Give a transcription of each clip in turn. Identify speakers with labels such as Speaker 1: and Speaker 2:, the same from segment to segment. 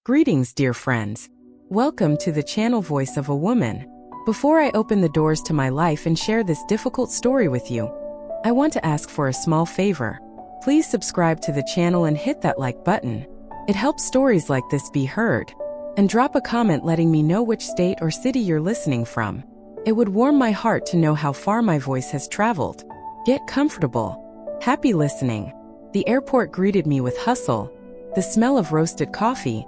Speaker 1: Greetings, dear friends. Welcome to the channel Voice of a Woman. Before I open the doors to my life and share this difficult story with you, I want to ask for a small favor. Please subscribe to the channel and hit that like button. It helps stories like this be heard. And drop a comment letting me know which state or city you're listening from. It would warm my heart to know how far my voice has traveled. Get comfortable. Happy listening. The airport greeted me with hustle, the smell of roasted coffee,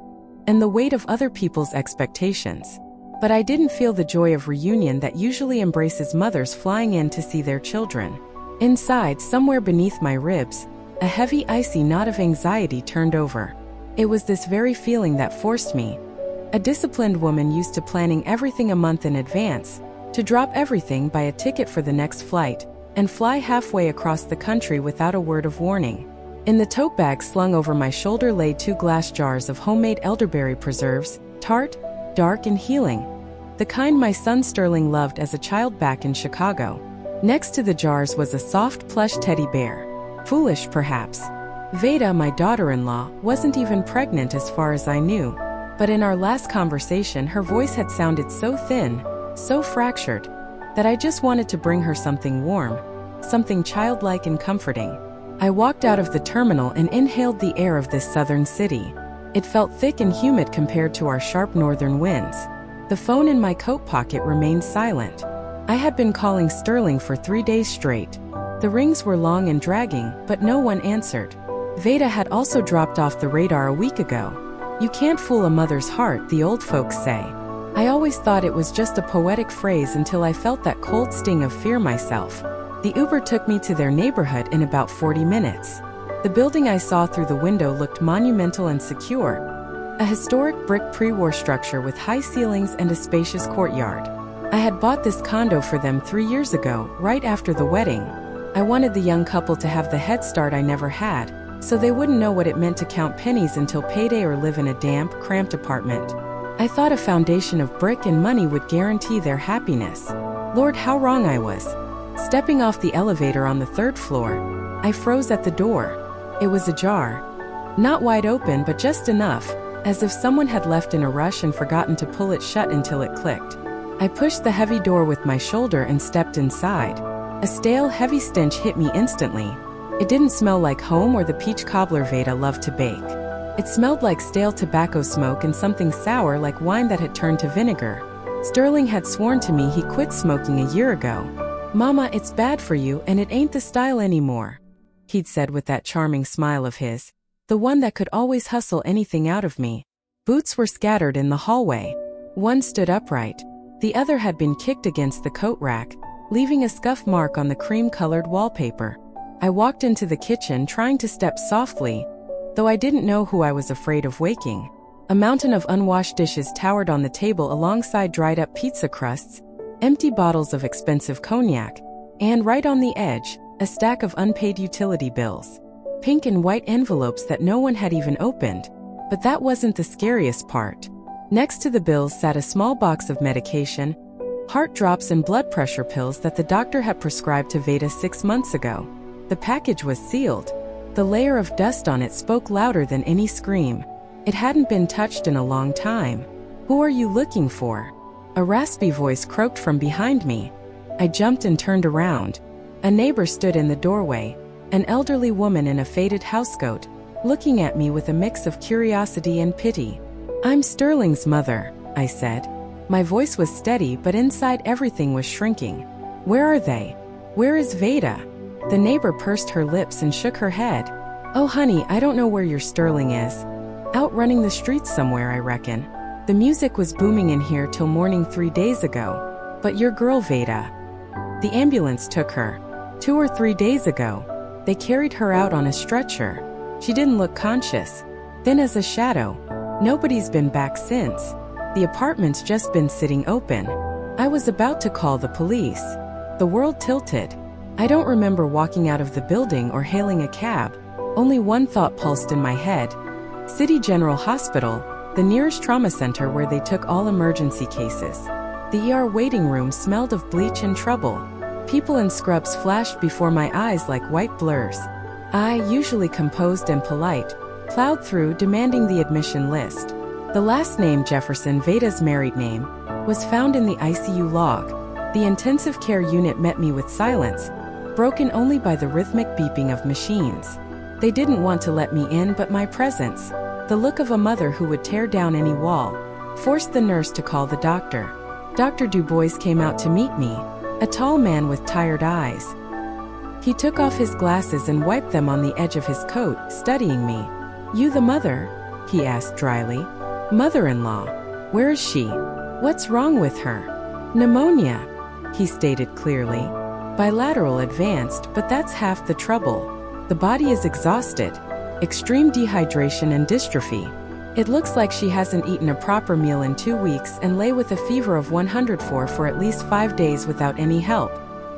Speaker 1: and the weight of other people's expectations. But I didn't feel the joy of reunion that usually embraces mothers flying in to see their children. Inside, somewhere beneath my ribs, a heavy icy knot of anxiety turned over. It was this very feeling that forced me, a disciplined woman used to planning everything a month in advance, to drop everything, buy a ticket for the next flight, and fly halfway across the country without a word of warning. In the tote bag slung over my shoulder lay 2 glass jars of homemade elderberry preserves, tart, dark and healing, the kind my son Sterling loved as a child back in Chicago. Next to the jars was a soft plush teddy bear. Foolish, perhaps. Vada, my daughter-in-law, wasn't even pregnant as far as I knew, but in our last conversation her voice had sounded so thin, so fractured, that I just wanted to bring her something warm, something childlike and comforting. I walked out of the terminal and inhaled the air of this southern city. It felt thick and humid compared to our sharp northern winds. The phone in my coat pocket remained silent. I had been calling Sterling for 3 days straight. The rings were long and dragging, but no one answered. Vada had also dropped off the radar a week ago. You can't fool a mother's heart, the old folks say. I always thought it was just a poetic phrase until I felt that cold sting of fear myself. The Uber took me to their neighborhood in about 40 minutes. The building I saw through the window looked monumental and secure, a historic brick pre-war structure with high ceilings and a spacious courtyard. I had bought this condo for them 3 years ago, right after the wedding. I wanted the young couple to have the head start I never had, so they wouldn't know what it meant to count pennies until payday or live in a damp, cramped apartment. I thought a foundation of brick and money would guarantee their happiness. Lord, how wrong I was. Stepping off the elevator on the 3rd floor, I froze at the door. It was ajar. Not wide open, but just enough, as if someone had left in a rush and forgotten to pull it shut until it clicked. I pushed the heavy door with my shoulder and stepped inside. A stale, heavy stench hit me instantly. It didn't smell like home or the peach cobbler Vada loved to bake. It smelled like stale tobacco smoke and something sour like wine that had turned to vinegar. Sterling had sworn to me he quit smoking a year ago. "Mama, it's bad for you and it ain't the style anymore," he'd said with that charming smile of his, the one that could always hustle anything out of me. Boots were scattered in the hallway. One stood upright. The other had been kicked against the coat rack, leaving a scuff mark on the cream-colored wallpaper. I walked into the kitchen trying to step softly, though I didn't know who I was afraid of waking. A mountain of unwashed dishes towered on the table alongside dried-up pizza crusts, empty bottles of expensive cognac, and right on the edge, a stack of unpaid utility bills. Pink and white envelopes that no one had even opened. But that wasn't the scariest part. Next to the bills sat a small box of medication, heart drops and blood pressure pills that the doctor had prescribed to Vada 6 months ago. The package was sealed. The layer of dust on it spoke louder than any scream. It hadn't been touched in a long time. "Who are you looking for?" A raspy voice croaked from behind me. I jumped and turned around. A neighbor stood in the doorway, an elderly woman in a faded housecoat, looking at me with a mix of curiosity and pity. "I'm Sterling's mother," I said. My voice was steady, but inside everything was shrinking. "Where are they? Where is Vada?" The neighbor pursed her lips and shook her head. "Oh honey, I don't know where your Sterling is. Out running the streets somewhere, I reckon. The music was booming in here till morning 3 days ago. But your girl Vada. The ambulance took her 2 or 3 days ago. They carried her out on a stretcher. She didn't look conscious. Thin as a shadow. Nobody's been back since. The apartment's just been sitting open." I was about to call the police. The world tilted. I don't remember walking out of the building or hailing a cab. Only one thought pulsed in my head. City General Hospital, the nearest trauma center where they took all emergency cases. The ER waiting room smelled of bleach and trouble. People in scrubs flashed before my eyes like white blurs. I, usually composed and polite, plowed through demanding the admission list. The last name Jefferson, Vada's married name, was found in the ICU log. The intensive care unit met me with silence, broken only by the rhythmic beeping of machines. They didn't want to let me in, but my presence, the look of a mother who would tear down any wall, forced the nurse to call the doctor. Dr. Dubois came out to meet me, a tall man with tired eyes. He took off his glasses and wiped them on the edge of his coat, studying me. "You the mother?" he asked dryly. "Mother-in-law. Where is she? What's wrong with her?" "Pneumonia," he stated clearly. "Bilateral advanced, but that's half the trouble. The body is exhausted. Extreme dehydration and dystrophy. It looks like she hasn't eaten a proper meal in 2 weeks and lay with a fever of 104 for at least 5 days without any help.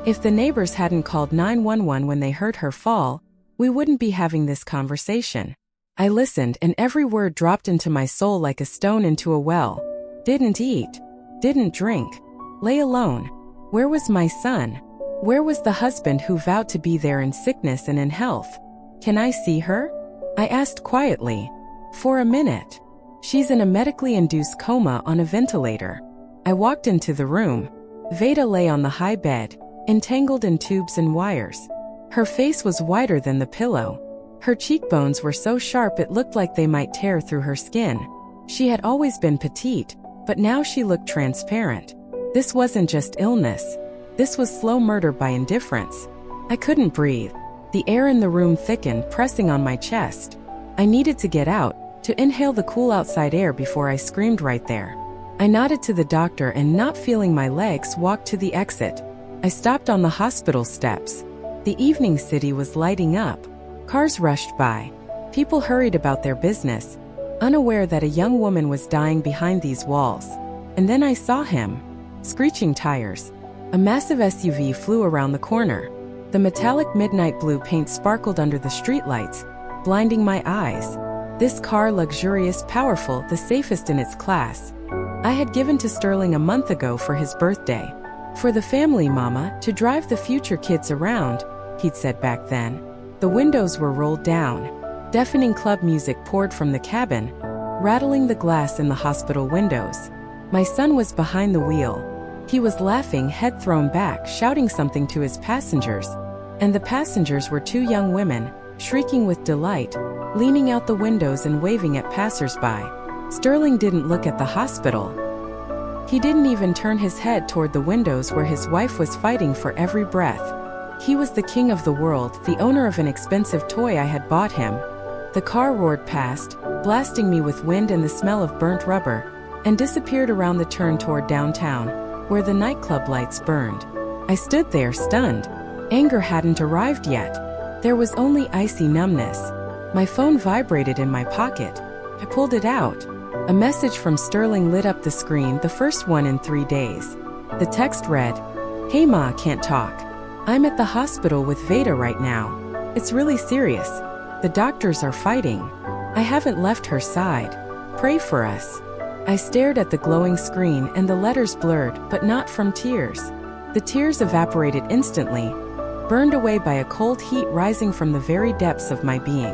Speaker 1: If the neighbors hadn't called 911 when they heard her fall, we wouldn't be having this conversation." I listened, and every word dropped into my soul like a stone into a well. Didn't eat. Didn't drink. Lay alone. Where was my son? Where was the husband who vowed to be there in sickness and in health? "Can I see her?" I asked quietly. "For a minute." "She's in a medically induced coma on a ventilator." I walked into the room. Vada lay on the high bed, entangled in tubes and wires. Her face was whiter than the pillow. Her cheekbones were so sharp it looked like they might tear through her skin. She had always been petite, but now she looked transparent. This wasn't just illness. This was slow murder by indifference. I couldn't breathe. The air in the room thickened, pressing on my chest. I needed to get out, to inhale the cool outside air before I screamed right there. I nodded to the doctor and, not feeling my legs, walked to the exit. I stopped on the hospital steps. The evening city was lighting up. Cars rushed by. People hurried about their business, unaware that a young woman was dying behind these walls. And then I saw him. Screeching tires. A massive SUV flew around the corner. The metallic midnight blue paint sparkled under the streetlights, blinding my eyes. This car, luxurious, powerful, the safest in its class. I had given to Sterling a month ago for his birthday. "For the family, Mama, to drive the future kids around," he'd said back then. The windows were rolled down. Deafening club music poured from the cabin, rattling the glass in the hospital windows. My son was behind the wheel. He was laughing, head thrown back, shouting something to his passengers. And the passengers were 2 young women, shrieking with delight, leaning out the windows and waving at passers-by. Sterling didn't look at the hospital. He didn't even turn his head toward the windows where his wife was fighting for every breath. He was the king of the world, the owner of an expensive toy I had bought him. The car roared past, blasting me with wind and the smell of burnt rubber, and disappeared around the turn toward downtown, where the nightclub lights burned. I stood there, stunned. Anger hadn't arrived yet. There was only icy numbness. My phone vibrated in my pocket. I pulled it out. A message from Sterling lit up the screen, the first one in 3 days. The text read, "Hey Ma, can't talk. I'm at the hospital with Vada right now. It's really serious. The doctors are fighting. I haven't left her side. Pray for us." I stared at the glowing screen and the letters blurred, but not from tears. The tears evaporated instantly, burned away by a cold heat rising from the very depths of my being.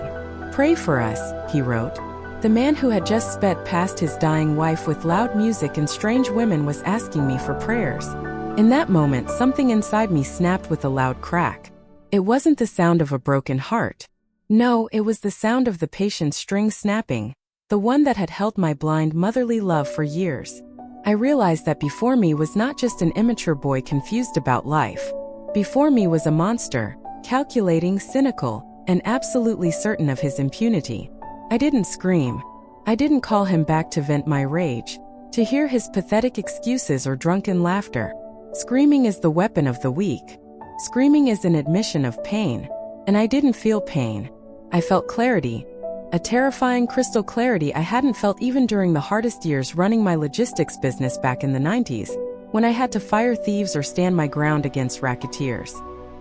Speaker 1: "Pray for us," he wrote. The man who had just sped past his dying wife with loud music and strange women was asking me for prayers. In that moment, something inside me snapped with a loud crack. It wasn't the sound of a broken heart. No, it was the sound of the patient's string snapping, the one that had held my blind motherly love for years. I realized that before me was not just an immature boy confused about life. Before me was a monster, calculating, cynical, and absolutely certain of his impunity. I didn't scream. I didn't call him back to vent my rage, to hear his pathetic excuses or drunken laughter. Screaming is the weapon of the weak. Screaming is an admission of pain. And I didn't feel pain. I felt clarity. A terrifying crystal clarity I hadn't felt even during the hardest years running my logistics business back in the 90s, when I had to fire thieves or stand my ground against racketeers.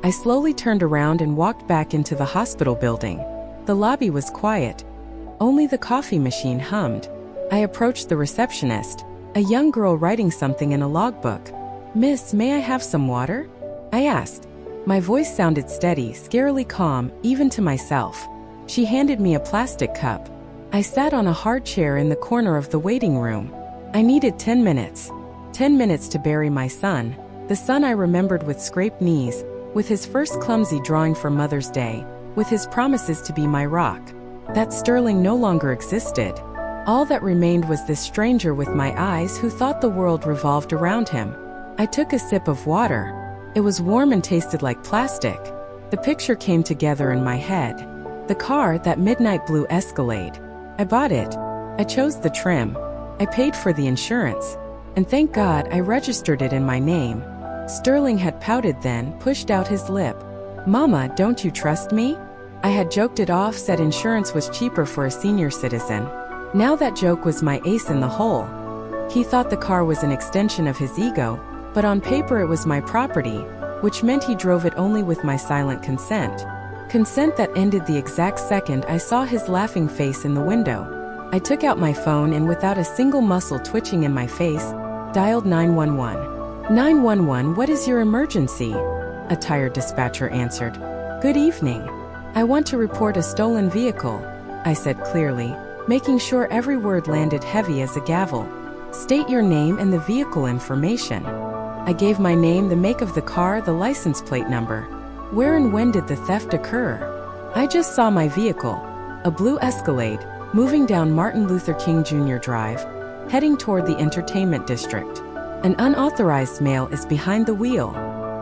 Speaker 1: I slowly turned around and walked back into the hospital building. The lobby was quiet. Only the coffee machine hummed. I approached the receptionist, a young girl writing something in a logbook. "Miss, may I have some water?" I asked. My voice sounded steady, scarily calm, even to myself. She handed me a plastic cup. I sat on a hard chair in the corner of the waiting room. I needed 10 minutes. 10 minutes to bury my son, the son I remembered with scraped knees, with his first clumsy drawing for Mother's Day, with his promises to be my rock. That Sterling no longer existed. All that remained was this stranger with my eyes who thought the world revolved around him. I took a sip of water. It was warm and tasted like plastic. The picture came together in my head. The car, that midnight blue Escalade. I bought it. I chose the trim. I paid for the insurance. And thank God I registered it in my name. Sterling had pouted then, pushed out his lip. "Mama, don't you trust me?" I had joked it off, said insurance was cheaper for a senior citizen. Now that joke was my ace in the hole. He thought the car was an extension of his ego, but on paper it was my property, which meant he drove it only with my silent consent. Consent that ended the exact second I saw his laughing face in the window. I took out my phone and without a single muscle twitching in my face, dialed 911. 911, what is your emergency? A tired dispatcher answered. Good evening. I want to report a stolen vehicle, I said clearly, making sure every word landed heavy as a gavel. State your name and the vehicle information. I gave my name, the make of the car, the license plate number. Where and when did the theft occur? I just saw my vehicle, a blue Escalade, moving down Martin Luther King Jr. Drive, heading toward the entertainment district. An unauthorized male is behind the wheel.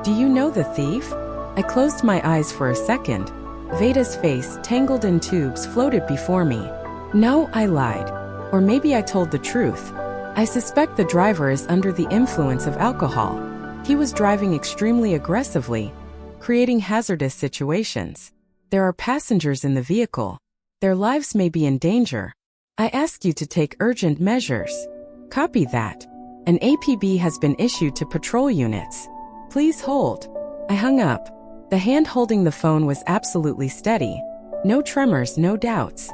Speaker 1: Do you know the thief? I closed my eyes for a second. Vada's face, tangled in tubes, floated before me. No, I lied. Or maybe I told the truth. I suspect the driver is under the influence of alcohol. He was driving extremely aggressively, creating hazardous situations. There are passengers in the vehicle. Their lives may be in danger. I ask you to take urgent measures. Copy that. An APB has been issued to patrol units. Please hold. I hung up. The hand holding the phone was absolutely steady. No tremors, no doubts.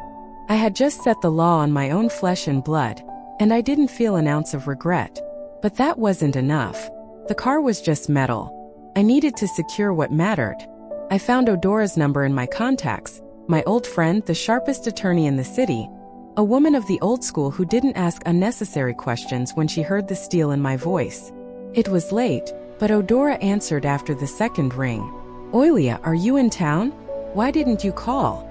Speaker 1: I had just set the law on my own flesh and blood, and I didn't feel an ounce of regret. But that wasn't enough. The car was just metal. I needed to secure what mattered. I found Odora's number in my contacts, my old friend, the sharpest attorney in the city, a woman of the old school who didn't ask unnecessary questions when she heard the steel in my voice. It was late, but Odora answered after the second ring. Oilia, are you in town? Why didn't you call?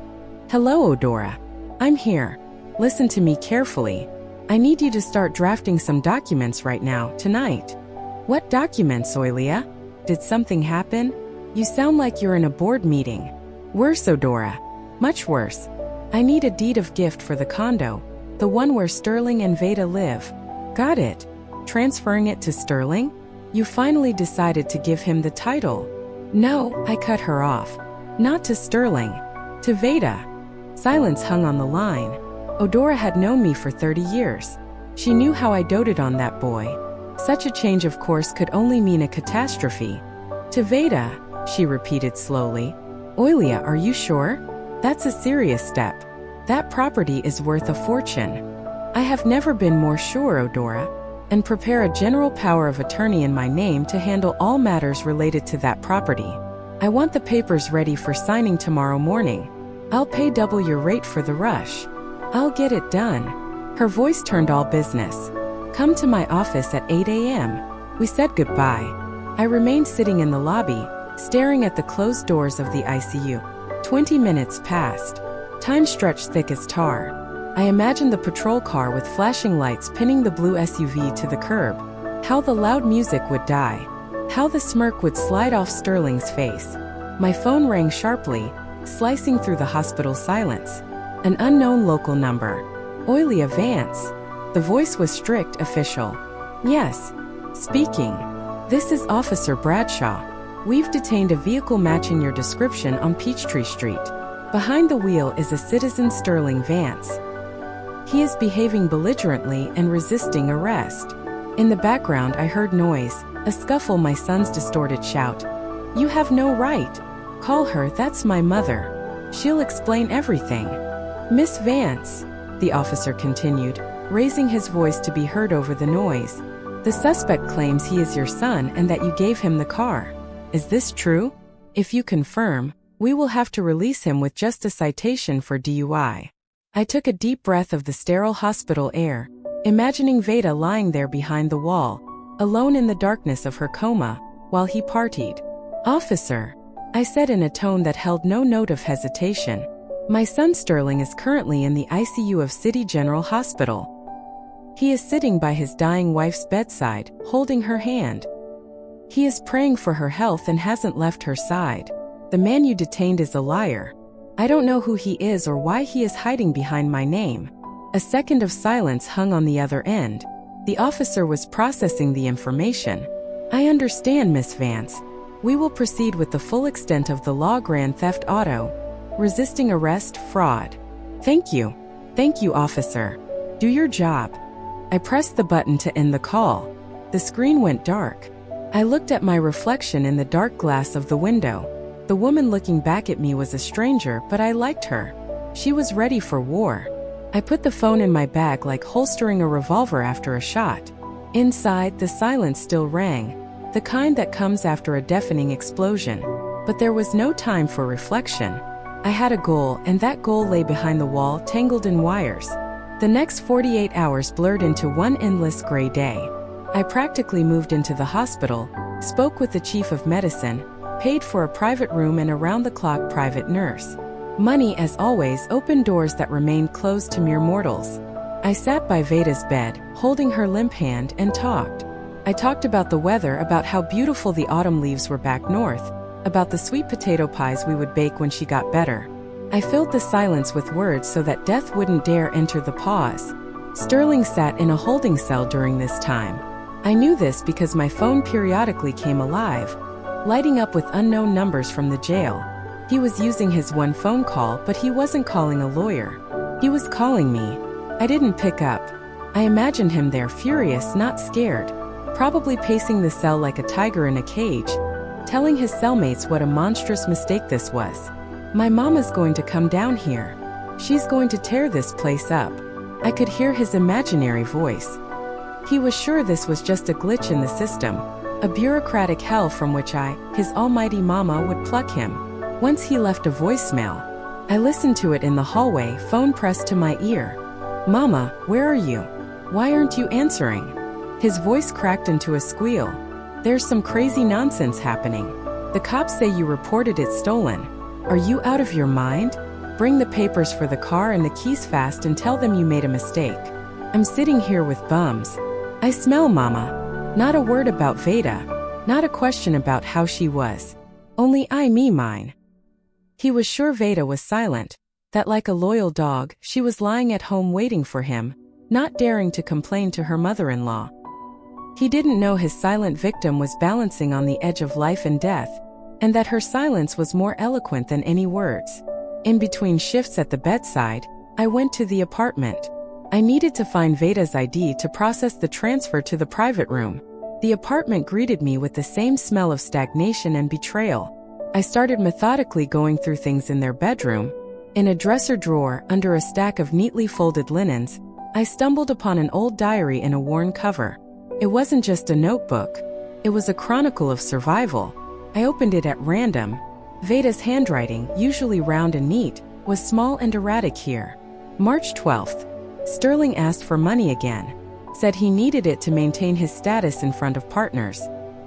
Speaker 1: Hello, Odora. I'm here. Listen to me carefully. I need you to start drafting some documents right now, tonight. What documents, Oilia? Did something happen? You sound like you're in a board meeting. Worse, Odora. Much worse. I need a deed of gift for the condo, the one where Sterling and Vada live. Got it. Transferring it to Sterling? You finally decided to give him the title. No, I cut her off. Not to Sterling. To Vada. Silence hung on the line. Odora had known me for 30 years. She knew how I doted on that boy. Such a change of course could only mean a catastrophe. To Vada, she repeated slowly. Oilia, are you sure? That's a serious step. That property is worth a fortune. I have never been more sure, Odora. And prepare a general power of attorney in my name to handle all matters related to that property. I want the papers ready for signing tomorrow morning. I'll pay double your rate for the rush. I'll get it done. Her voice turned all business. Come to my office at 8 a.m. We said goodbye. I remained sitting in the lobby, staring at the closed doors of the ICU. 20 minutes passed. Time stretched thick as tar. I imagined the patrol car with flashing lights pinning the blue SUV to the curb. How the loud music would die. How the smirk would slide off Sterling's face. My phone rang sharply, slicing through the hospital silence. An unknown local number. Oilia Vance. The voice was strict, official. Yes. Speaking. This is Officer Bradshaw. We've detained a vehicle matching your description on Peachtree Street. Behind the wheel is a citizen Sterling Vance. He is behaving belligerently and resisting arrest. In the background I heard noise, a scuffle, my son's distorted shout. You have no right. Call her, that's my mother. She'll explain everything. Miss Vance, the officer continued, raising his voice to be heard over the noise. The suspect claims he is your son and that you gave him the car. Is this true? If you confirm, we will have to release him with just a citation for DUI. I took a deep breath of the sterile hospital air, imagining Vada lying there behind the wall, alone in the darkness of her coma, while he partied. "Officer," I said in a tone that held no note of hesitation, "my son Sterling is currently in the ICU of City General Hospital. He is sitting by his dying wife's bedside, holding her hand. He is praying for her health and hasn't left her side. The man you detained is a liar. I don't know who he is or why he is hiding behind my name." A second of silence hung on the other end. The officer was processing the information. "I understand, Miss Vance. We will proceed with the full extent of the law: grand theft auto, resisting arrest, fraud." "Thank you. Thank you, officer. Do your job." I pressed the button to end the call. The screen went dark. I looked at my reflection in the dark glass of the window. The woman looking back at me was a stranger, but I liked her. She was ready for war. I put the phone in my bag like holstering a revolver after a shot. Inside, the silence still rang, the kind that comes after a deafening explosion. But there was no time for reflection. I had a goal, and that goal lay behind the wall, tangled in wires. The next 48 hours blurred into one endless gray day. I practically moved into the hospital, spoke with the chief of medicine, paid for a private room and around-the-clock private nurse. Money, as always, opened doors that remained closed to mere mortals. I sat by Vada's bed, holding her limp hand, and talked. I talked about the weather, about how beautiful the autumn leaves were back north, about the sweet potato pies we would bake when she got better. I filled the silence with words so that death wouldn't dare enter the pause. Sterling sat in a holding cell during this time. I knew this because my phone periodically came alive, lighting up with unknown numbers from the jail. He was using his one phone call, but he wasn't calling a lawyer. He was calling me. I didn't pick up. I imagined him there, furious, not scared, probably pacing the cell like a tiger in a cage, telling his cellmates what a monstrous mistake this was. "My mama's going to come down here. She's going to tear this place up." I could hear his imaginary voice. He was sure this was just a glitch in the system, a bureaucratic hell from which his almighty mama, would pluck him. Once he left a voicemail. I listened to it in the hallway, phone pressed to my ear. "Mama, where are you? Why aren't you answering?" His voice cracked into a squeal. "There's some crazy nonsense happening. The cops say you reported it stolen. Are you out of your mind? Bring the papers for the car and the keys fast and tell them you made a mistake. I'm sitting here with bums. I smell mama." Not a word about Vada. Not a question about how she was. Only me, mine. He was sure Vada was silent, that like a loyal dog, she was lying at home waiting for him, not daring to complain to her mother-in-law. He didn't know his silent victim was balancing on the edge of life and death, and that her silence was more eloquent than any words. In between shifts at the bedside, I went to the apartment. I needed to find Vada's ID to process the transfer to the private room. The apartment greeted me with the same smell of stagnation and betrayal. I started methodically going through things in their bedroom. In a dresser drawer, under a stack of neatly folded linens, I stumbled upon an old diary in a worn cover. It wasn't just a notebook. It was a chronicle of survival. I opened it at random. Vada's handwriting, usually round and neat, was small and erratic here. March 12th. Sterling asked for money again. Said he needed it to maintain his status in front of partners.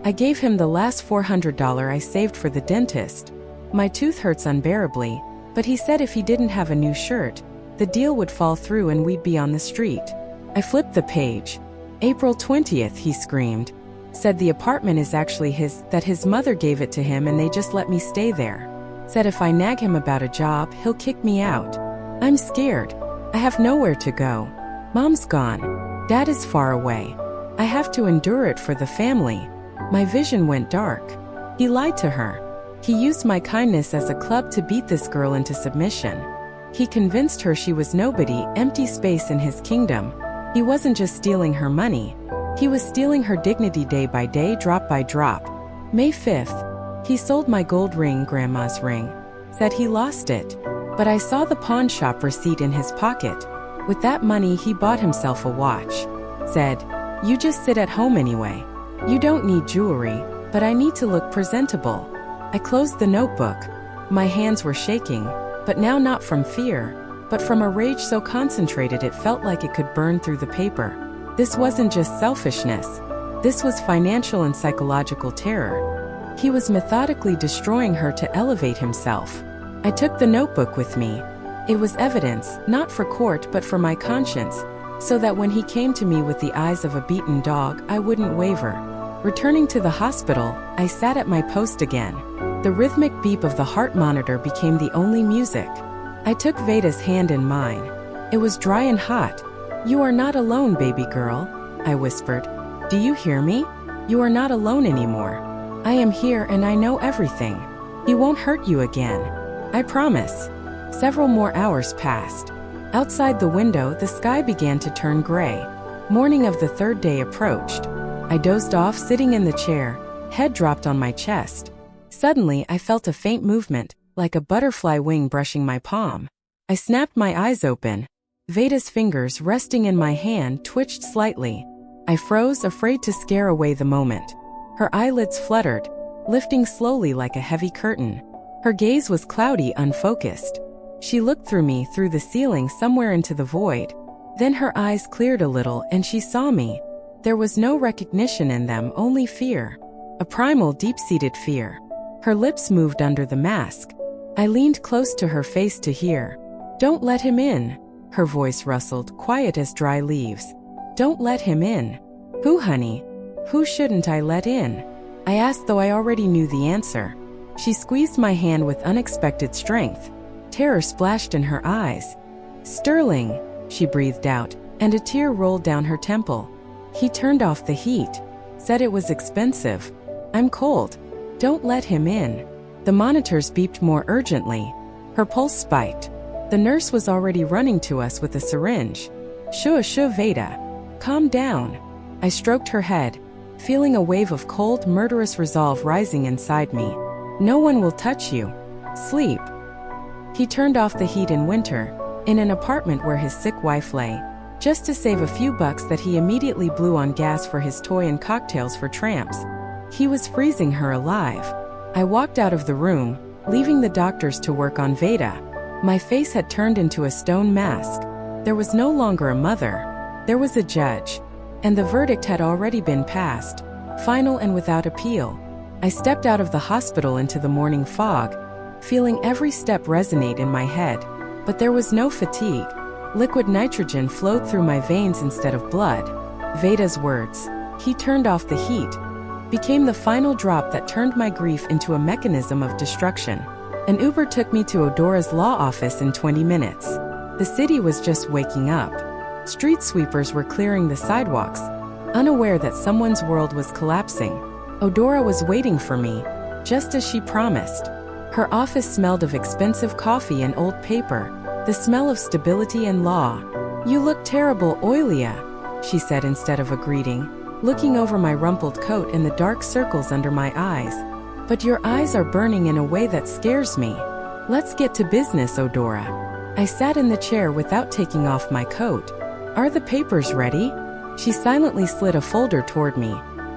Speaker 1: I gave him the last $400 I saved for the dentist. My tooth hurts unbearably, but he said if he didn't have a new shirt, the deal would fall through and we'd be on the street. I flipped the page. April 20th, he screamed. Said the apartment is actually his, that his mother gave it to him and they just let me stay there. Said if I nag him about a job, he'll kick me out. I'm scared. I have nowhere to go. Mom's gone. Dad is far away. I have to endure it for the family. My vision went dark. He lied to her. He used my kindness as a club to beat this girl into submission. He convinced her she was nobody, empty space in his kingdom. He wasn't just stealing her money. He was stealing her dignity day by day, drop by drop. May 5th. He sold my gold ring, grandma's ring. Said he lost it. But I saw the pawn shop receipt in his pocket. With that money he bought himself a watch. Said, "You just sit at home anyway. You don't need jewelry, but I need to look presentable." I closed the notebook. My hands were shaking, but now not from fear. but from a rage so concentrated it felt like it could burn through the paper. This wasn't just selfishness. This was financial and psychological terror. He was methodically destroying her to elevate himself. I took the notebook with me. It was evidence, not for court but for my conscience, so that when he came to me with the eyes of a beaten dog, I wouldn't waver. Returning to the hospital, I sat at my post again. The rhythmic beep of the heart monitor became the only music. I took Vada's hand in mine. It was dry and hot. "You are not alone, baby girl," I whispered. "Do you hear me? You are not alone anymore. I am here and I know everything. He won't hurt you again. I promise." Several more hours passed. Outside the window, the sky began to turn gray. Morning of the third day approached. I dozed off sitting in the chair, head dropped on my chest. Suddenly, I felt a faint movement, like a butterfly wing brushing my palm. I snapped my eyes open. Vada's fingers resting in my hand twitched slightly. I froze, afraid to scare away the moment. Her eyelids fluttered, lifting slowly like a heavy curtain. Her gaze was cloudy, unfocused. She looked through me, through the ceiling, somewhere into the void. Then her eyes cleared a little and she saw me. There was no recognition in them, only fear. A primal, deep-seated fear. Her lips moved under the mask. I leaned close to her face to hear. "Don't let him in." Her voice rustled, quiet as dry leaves. "Don't let him in." "Who, honey? Who shouldn't I let in?" I asked, though I already knew the answer. She squeezed my hand with unexpected strength. Terror splashed in her eyes. "Sterling," she breathed out, and a tear rolled down her temple. "He turned off the heat. Said it was expensive. I'm cold. Don't let him in." The monitors beeped more urgently. Her pulse spiked. The nurse was already running to us with a syringe. Shh, Vada. Calm down." I stroked her head, feeling a wave of cold, murderous resolve rising inside me. "No one will touch you. Sleep." He turned off the heat in winter, in an apartment where his sick wife lay, just to save a few bucks that he immediately blew on gas for his toy and cocktails for tramps. He was freezing her alive. I walked out of the room, leaving the doctors to work on Vada. My face had turned into a stone mask. There was no longer a mother. There was a judge. And the verdict had already been passed, final and without appeal. I stepped out of the hospital into the morning fog, feeling every step resonate in my head. But there was no fatigue. Liquid nitrogen flowed through my veins instead of blood. Vada's words, "He turned off the heat," became the final drop that turned my grief into a mechanism of destruction. An Uber took me to Odora's law office in 20 minutes. The city was just waking up. Street sweepers were clearing the sidewalks, unaware that someone's world was collapsing. Odora was waiting for me, just as she promised. Her office smelled of expensive coffee and old paper, the smell of stability and law. "You look terrible, Oilia," she said instead of a greeting, looking over my rumpled coat and the dark circles under my eyes. "But your eyes are burning in a way that scares me. Let's get to business, Odora." I sat in the chair without taking off my coat. "Are the papers ready?" She silently slid a folder toward me.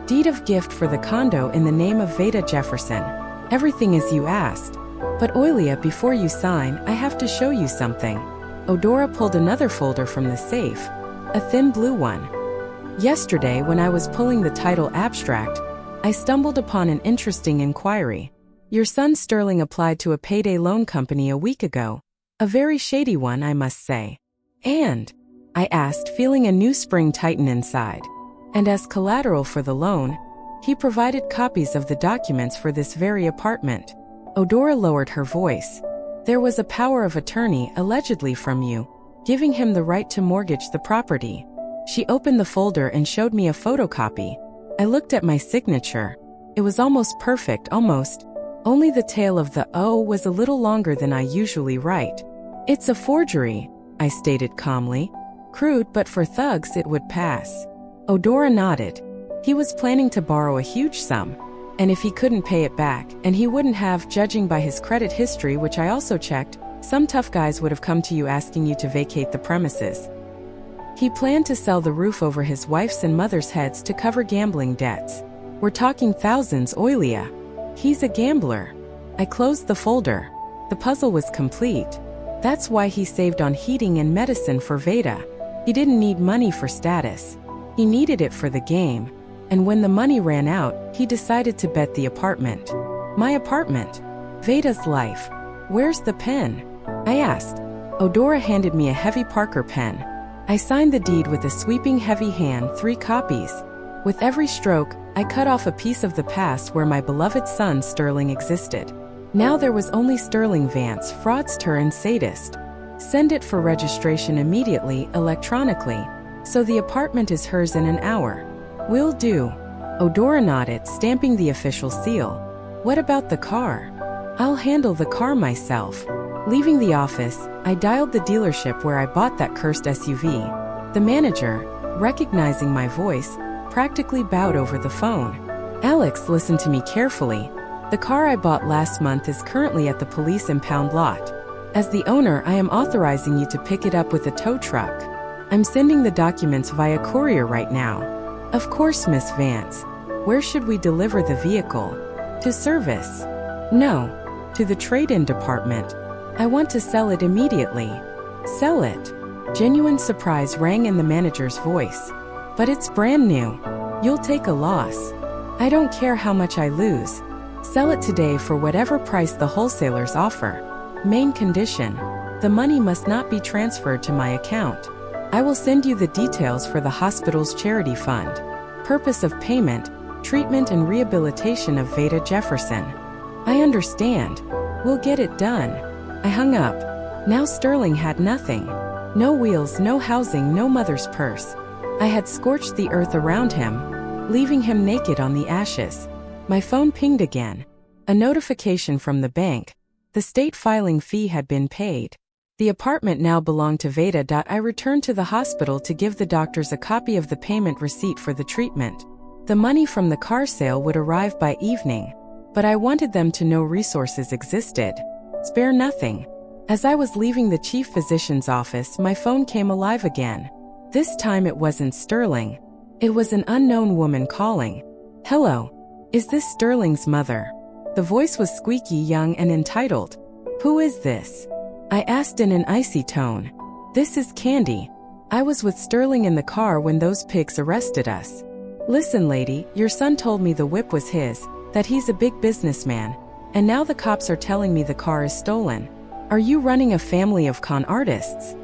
Speaker 1: "Deed of gift for the condo in the name of Vada Jefferson. Everything as you asked. But Oilia, before you sign, I have to show you something." Odora pulled another folder from the safe, a thin blue one. "Yesterday, when I was pulling the title abstract, I stumbled upon an interesting inquiry. Your son Sterling applied to a payday loan company a week ago. A very shady one, I must say. And?" I asked, feeling a new spring tighten inside. "And as collateral for the loan, he provided copies of the documents for this very apartment." Odora lowered her voice. "There was a power of attorney, allegedly from you, giving him the right to mortgage the property." She opened the folder and showed me a photocopy. I looked at my signature. It was almost perfect, almost. Only the tail of the O was a little longer than I usually write. "It's a forgery," I stated calmly. "Crude, but for thugs it would pass." Odora nodded. He was planning to borrow a huge sum. And if he couldn't pay it back, and he wouldn't have, judging by his credit history, which I also checked, some tough guys would have come to you asking you to vacate the premises. He planned to sell the roof over his wife's and mother's heads to cover gambling debts. We're talking thousands, Oilia. He's a gambler. I closed the folder. The puzzle was complete. That's why he saved on heating and medicine for Vada. He didn't need money for status. He needed it for the game. And when the money ran out, he decided to bet the apartment. My apartment. Vada's life. Where's the pen? I asked. Eudora handed me a heavy Parker pen. I signed the deed with a sweeping heavy hand, 3 copies. With every stroke, I cut off a piece of the past where my beloved son Sterling existed. Now there was only Sterling Vance, fraudster and sadist. Send it for registration immediately, electronically, so the apartment is hers in an hour. Will do. Eudora nodded, stamping the official seal. What about the car? I'll handle the car myself. Leaving the office, I dialed the dealership where I bought that cursed SUV. The manager, recognizing my voice, practically bowed over the phone. Alex listened to me carefully. The car I bought last month is currently at the police impound lot. As the owner, I am authorizing you to pick it up with a tow truck. I'm sending the documents via courier right now. Of course, Miss Vance. Where should we deliver the vehicle? To service? No. To the trade-in department. I want to sell it immediately. Sell it? Genuine surprise rang in the manager's voice. But it's brand new. You'll take a loss. I don't care how much I lose. Sell it today for whatever price the wholesalers offer. Main condition: the money must not be transferred to my account. I will send you the details for the hospital's charity fund. Purpose of payment: treatment and rehabilitation of Vada Jefferson. I understand. We'll get it done. I hung up. Now Sterling had nothing. No wheels, no housing, no mother's purse. I had scorched the earth around him, leaving him naked on the ashes. My phone pinged again. A notification from the bank. The state filing fee had been paid. The apartment now belonged to Vada. I returned to the hospital to give the doctors a copy of the payment receipt for the treatment. The money from the car sale would arrive by evening, but I wanted them to know resources existed. Spare nothing. As I was leaving the chief physician's office, my phone came alive again. This time it wasn't Sterling. It was an unknown woman calling. Hello. Is this Sterling's mother? The voice was squeaky, young, and entitled. Who is this? I asked in an icy tone. This is Candy. I was with Sterling in the car when those pigs arrested us. Listen, lady, your son told me the whip was his, that he's a big businessman, and now the cops are telling me the car is stolen. Are you running a family of con artists?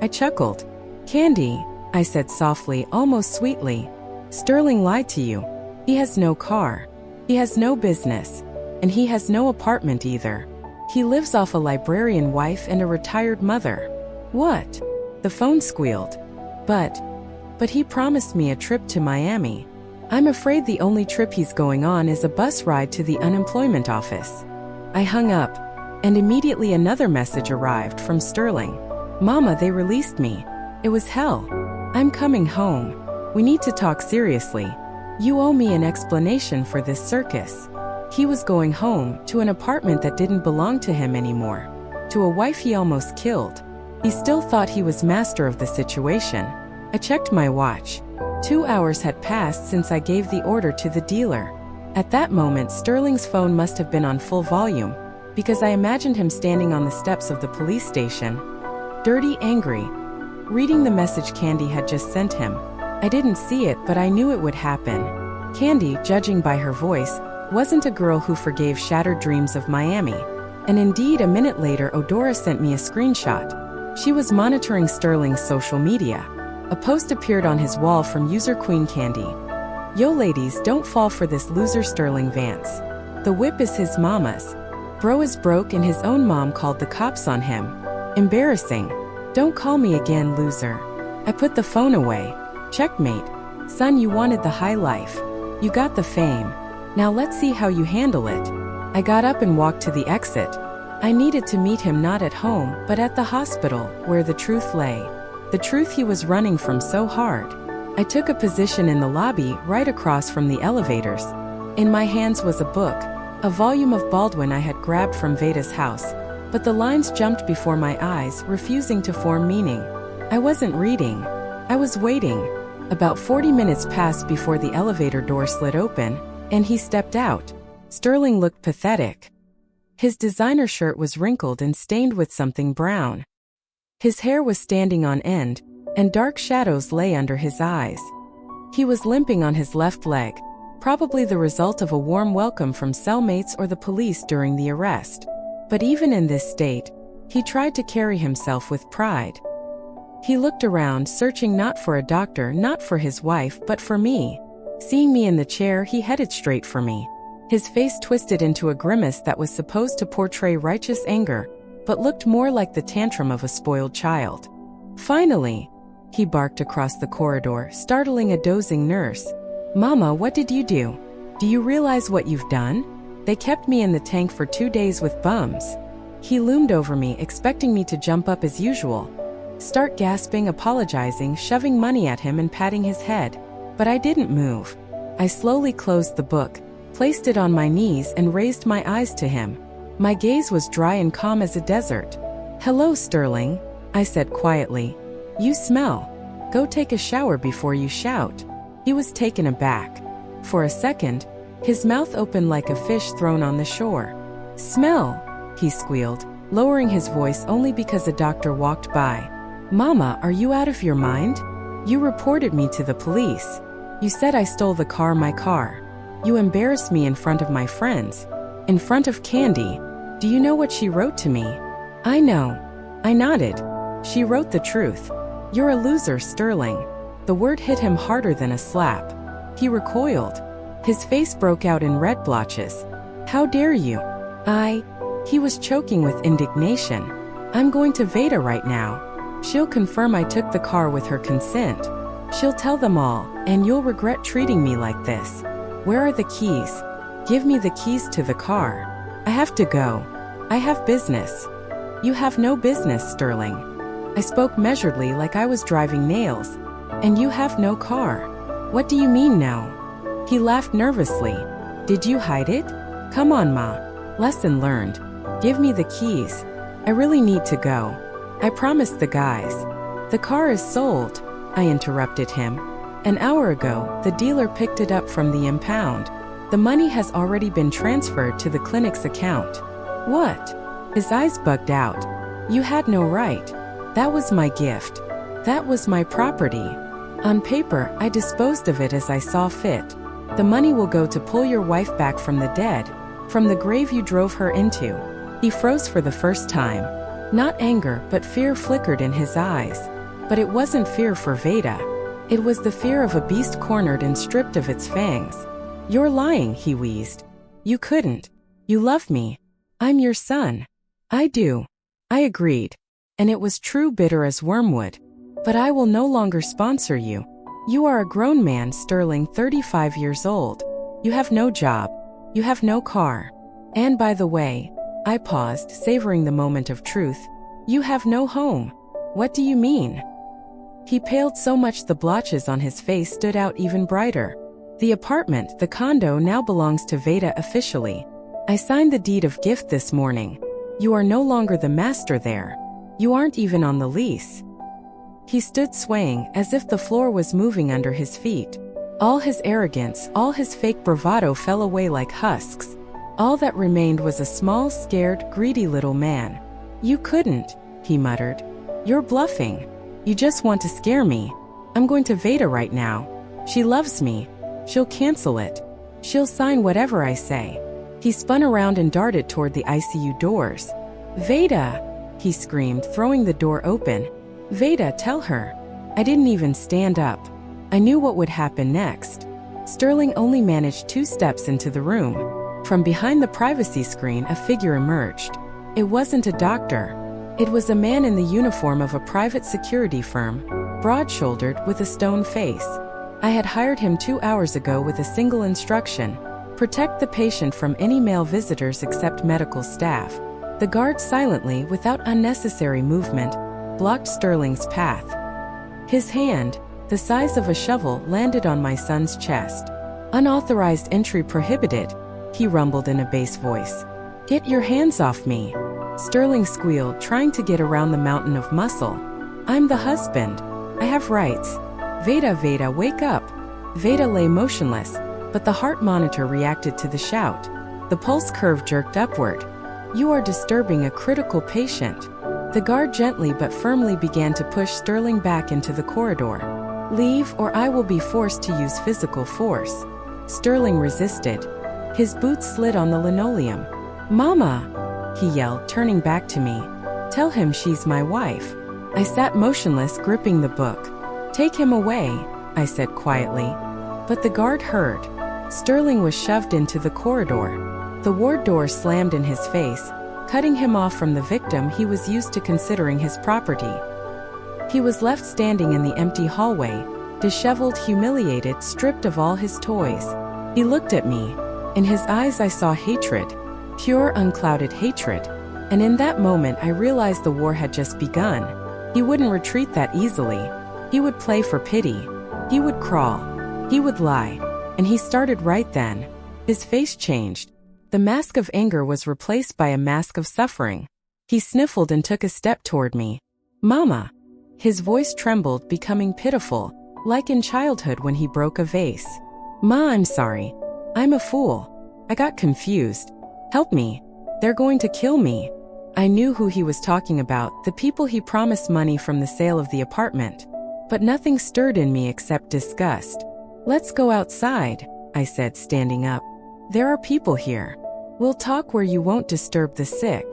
Speaker 1: I chuckled. Candy, I said softly, almost sweetly. Sterling lied to you. He has no car. He has no business. And he has no apartment either. He lives off a librarian wife and a retired mother. What? The phone squealed. But he promised me a trip to Miami. I'm afraid the only trip he's going on is a bus ride to the unemployment office. I hung up, and immediately another message arrived from Sterling. Mama, they released me. It was hell. I'm coming home. We need to talk seriously. You owe me an explanation for this circus. He was going home, to an apartment that didn't belong to him anymore. To a wife he almost killed. He still thought he was master of the situation. I checked my watch. 2 hours had passed since I gave the order to the dealer. At that moment, Sterling's phone must have been on full volume, because I imagined him standing on the steps of the police station. Dirty, angry. Reading the message Candy had just sent him. I didn't see it, but I knew it would happen. Candy, judging by her voice, wasn't a girl who forgave shattered dreams of Miami. And indeed, a minute later, Eudora sent me a screenshot. She was monitoring Sterling's social media. A post appeared on his wall from user Queen Candy. Yo ladies, don't fall for this loser Sterling Vance. The whip is his mama's. Bro is broke and his own mom called the cops on him. Embarrassing. Don't call me again, loser. I put the phone away. Checkmate. Son, you wanted the high life. You got the fame. Now let's see how you handle it. I got up and walked to the exit. I needed to meet him not at home, but at the hospital, where the truth lay. The truth he was running from so hard. I took a position in the lobby, right across from the elevators. In my hands was a book, a volume of Baldwin I had grabbed from Vada's house, but the lines jumped before my eyes, refusing to form meaning. I wasn't reading. I was waiting. About 40 minutes passed before the elevator door slid open, and he stepped out. Sterling looked pathetic. His designer shirt was wrinkled and stained with something brown. His hair was standing on end, and dark shadows lay under his eyes. He was limping on his left leg, probably the result of a warm welcome from cellmates or the police during the arrest. But even in this state, he tried to carry himself with pride. He looked around, searching not for a doctor, not for his wife, but for me. Seeing me in the chair, he headed straight for me. His face twisted into a grimace that was supposed to portray righteous anger, but looked more like the tantrum of a spoiled child. Finally, he barked across the corridor, startling a dozing nurse. "Mama, what did you do? Do you realize what you've done? They kept me in the tank for 2 days with bums." He loomed over me, expecting me to jump up as usual, start gasping, apologizing, shoving money at him and patting his head. But I didn't move. I slowly closed the book, placed it on my knees and raised my eyes to him. My gaze was dry and calm as a desert. "Hello, Sterling," I said quietly. "You smell. Go take a shower before you shout." He was taken aback. For a second, his mouth opened like a fish thrown on the shore. "Smell," he squealed, lowering his voice only because a doctor walked by. "Mama, are you out of your mind? You reported me to the police. You said I stole the car, my car. You embarrassed me in front of my friends. In front of Candy. Do you know what she wrote to me?" "I know." I nodded. "She wrote the truth. You're a loser, Sterling." The word hit him harder than a slap. He recoiled. His face broke out in red blotches. "How dare you?" He was choking with indignation. "I'm going to Vada right now. She'll confirm I took the car with her consent. She'll tell them all, and you'll regret treating me like this. Where are the keys? Give me the keys to the car. I have to go. I have business." "You have no business, Sterling." I spoke measuredly, like I was driving nails. "And you have no car. What do you mean now?" He laughed nervously. "Did you hide it? Come on, Ma. Lesson learned. Give me the keys. I really need to go. I promised the guys." "The car is sold," I interrupted him. "An hour ago, the dealer picked it up from the impound. The money has already been transferred to the clinic's account." "What?" His eyes bugged out. "You had no right. That was my gift. That was my property. On paper, I disposed of it as I saw fit. The money will go to pull your wife back from the dead, from the grave you drove her into." He froze for the first time. Not anger, but fear flickered in his eyes. But it wasn't fear for Vada. It was the fear of a beast cornered and stripped of its fangs. "You're lying," he wheezed. "You couldn't. You love me. I'm your son." "I do." I agreed. And it was true, bitter as wormwood. "But I will no longer sponsor you. You are a grown man, Sterling, 35 years old. You have no job. You have no car. And by the way," I paused, savoring the moment of truth, "you have no home." "What do you mean?" He paled so much the blotches on his face stood out even brighter. "The apartment, the condo, now belongs to Vada officially. I signed the deed of gift this morning. You are no longer the master there. You aren't even on the lease." He stood swaying, as if the floor was moving under his feet. All his arrogance, all his fake bravado fell away like husks. All that remained was a small, scared, greedy little man. "You couldn't," he muttered. "You're bluffing. You just want to scare me. I'm going to Vada right now. She loves me. She'll cancel it. She'll sign whatever I say." He spun around and darted toward the ICU doors. "Vada!" he screamed, throwing the door open. "Vada, tell her." I didn't even stand up. I knew what would happen next. Sterling only managed 2 steps into the room. From behind the privacy screen, a figure emerged. It wasn't a doctor. It was a man in the uniform of a private security firm, broad-shouldered, with a stone face. I had hired him 2 hours ago with a single instruction: protect the patient from any male visitors except medical staff. The guard silently, without unnecessary movement, blocked Sterling's path. His hand, the size of a shovel, landed on my son's chest. "Unauthorized entry prohibited," he rumbled in a bass voice. "Get your hands off me." Sterling squealed, trying to get around the mountain of muscle. "I'm the husband. I have rights." "Vada, Vada, wake up." Vada lay motionless, but the heart monitor reacted to the shout. The pulse curve jerked upward. You are disturbing a critical patient. The guard gently but firmly began to push Sterling back into the corridor. Leave, or I will be forced to use physical force. Sterling resisted. His boots slid on the linoleum. Mama! He yelled, turning back to me. Tell him she's my wife. I sat motionless, gripping the book. Take him away, I said quietly. But the guard heard. Sterling was shoved into the corridor. The ward door slammed in his face, cutting him off from the victim he was used to considering his property. He was left standing in the empty hallway, disheveled, humiliated, stripped of all his toys. He looked at me. In his eyes I saw hatred, pure, unclouded hatred. And in that moment I realized the war had just begun. He wouldn't retreat that easily. He would play for pity. He would crawl. He would lie. And he started right then. His face changed. The mask of anger was replaced by a mask of suffering. He sniffled and took a step toward me. Mama! His voice trembled, becoming pitiful, like in childhood when he broke a vase. Ma, I'm sorry. I'm a fool. I got confused. Help me. They're going to kill me. I knew who he was talking about, the people he promised money from the sale of the apartment. But nothing stirred in me except disgust. Let's go outside, I said, standing up. There are people here. We'll talk where you won't disturb the sick.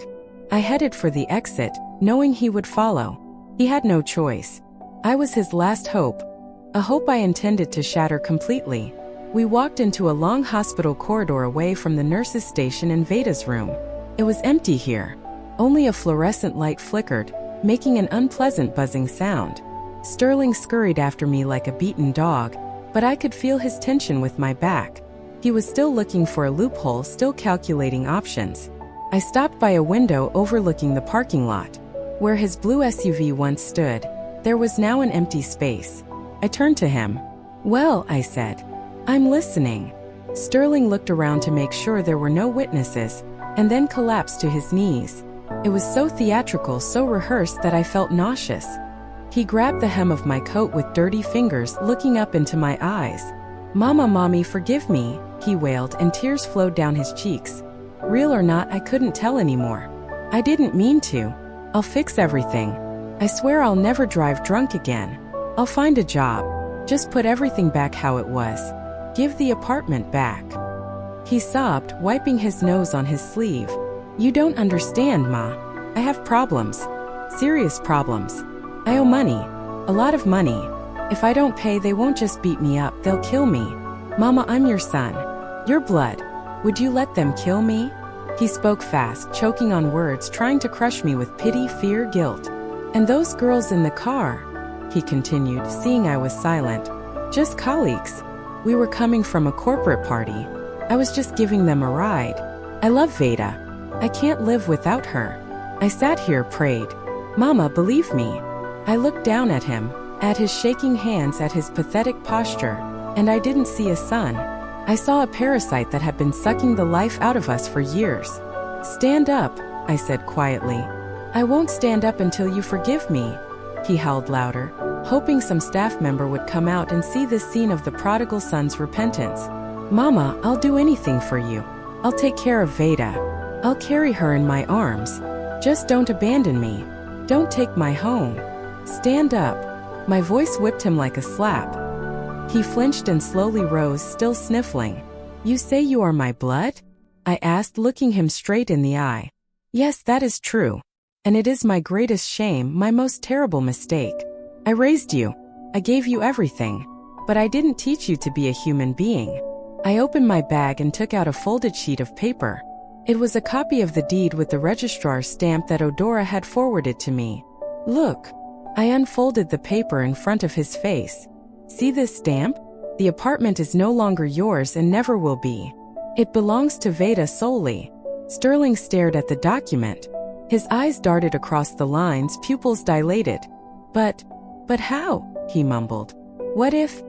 Speaker 1: I headed for the exit, knowing he would follow. He had no choice. I was his last hope, a hope I intended to shatter completely. We walked into a long hospital corridor away from the nurse's station and Vada's room. It was empty here. Only a fluorescent light flickered, making an unpleasant buzzing sound. Sterling scurried after me like a beaten dog, but I could feel his tension with my back. He was still looking for a loophole, still calculating options. I stopped by a window overlooking the parking lot. Where his blue SUV once stood, there was now an empty space. I turned to him. Well, I said. I'm listening. Sterling looked around to make sure there were no witnesses, and then collapsed to his knees. It was so theatrical, so rehearsed that I felt nauseous. He grabbed the hem of my coat with dirty fingers, looking up into my eyes. Mama, Mommy, forgive me, he wailed, and tears flowed down his cheeks. Real or not, I couldn't tell anymore. I didn't mean to. I'll fix everything. I swear I'll never drive drunk again. I'll find a job. Just put everything back how it was. Give the apartment back. He sobbed, wiping his nose on his sleeve. You don't understand, Ma. I have problems. Serious problems. I owe money. A lot of money. If I don't pay, they won't just beat me up, they'll kill me. Mama, I'm your son. Your blood. Would you let them kill me? He spoke fast, choking on words, trying to crush me with pity, fear, guilt. And those girls in the car, he continued, seeing I was silent. Just colleagues. We were coming from a corporate party. I was just giving them a ride. I love Vada. I can't live without her. I sat here, prayed. Mama, believe me. I looked down at him, at his shaking hands, at his pathetic posture, and I didn't see a son. I saw a parasite that had been sucking the life out of us for years. Stand up, I said quietly. I won't stand up until you forgive me. He howled louder, hoping some staff member would come out and see this scene of the prodigal son's repentance. Mama, I'll do anything for you. I'll take care of Vada. I'll carry her in my arms. Just don't abandon me. Don't take my home. Stand up. My voice whipped him like a slap. He flinched and slowly rose, still sniffling. You say you are my blood? I asked, looking him straight in the eye. Yes, that is true. And it is my greatest shame, my most terrible mistake. I raised you. I gave you everything. But I didn't teach you to be a human being. I opened my bag and took out a folded sheet of paper. It was a copy of the deed with the registrar's stamp that Odora had forwarded to me. Look. I unfolded the paper in front of his face. See this stamp? The apartment is no longer yours and never will be. It belongs to Vada solely. Sterling stared at the document. His eyes darted across the lines, pupils dilated. But how? He mumbled. What if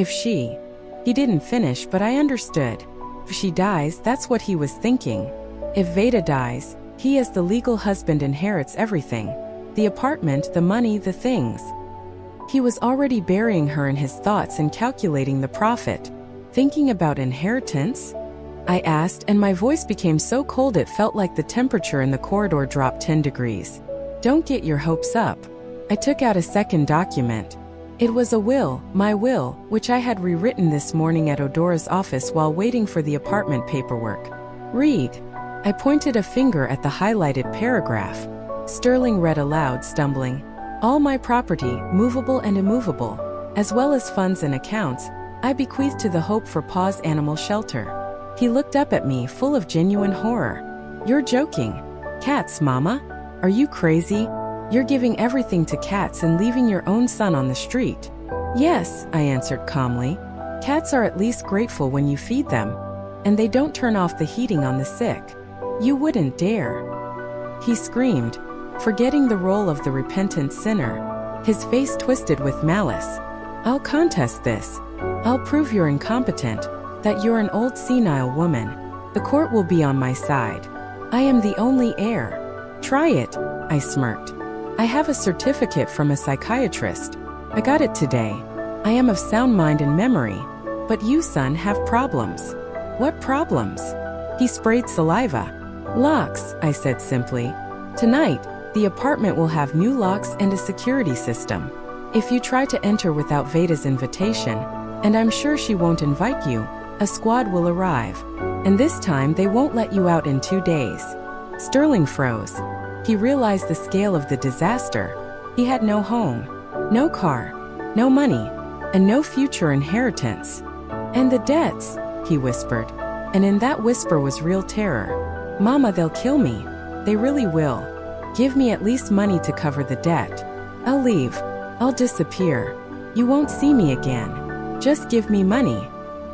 Speaker 1: she? He didn't finish, but I understood. If she dies, that's what he was thinking. If Vada dies, he as the legal husband inherits everything. The apartment, the money, the things. He was already burying her in his thoughts and calculating the profit. Thinking about inheritance? I asked, and my voice became so cold it felt like the temperature in the corridor dropped 10 degrees. Don't get your hopes up. I took out a second document. It was a will, my will, which I had rewritten this morning at Odora's office while waiting for the apartment paperwork. Read. I pointed a finger at the highlighted paragraph. Sterling read aloud, stumbling. All my property, movable and immovable, as well as funds and accounts, I bequeath to the Hope for Paws Animal Shelter. He looked up at me, full of genuine horror. You're joking. Cats, Mama? Are you crazy? You're giving everything to cats and leaving your own son on the street. Yes, I answered calmly. Cats are at least grateful when you feed them, and they don't turn off the heating on the sick. You wouldn't dare. He screamed, forgetting the role of the repentant sinner. His face twisted with malice. I'll contest this. I'll prove you're incompetent, that you're an old senile woman. The court will be on my side. I am the only heir. Try it, I smirked. I have a certificate from a psychiatrist. I got it today. I am of sound mind and memory. But you, son, have problems. What problems? He sprayed saliva. Locks, I said simply. Tonight, the apartment will have new locks and a security system. If you try to enter without Vada's invitation, and I'm sure she won't invite you, a squad will arrive. And this time they won't let you out in 2 days. Sterling froze. He realized the scale of the disaster. He had no home, no car, no money, and no future inheritance. And the debts, he whispered. And in that whisper was real terror. Mama, they'll kill me. They really will. Give me at least money to cover the debt. I'll leave. I'll disappear. You won't see me again. Just give me money.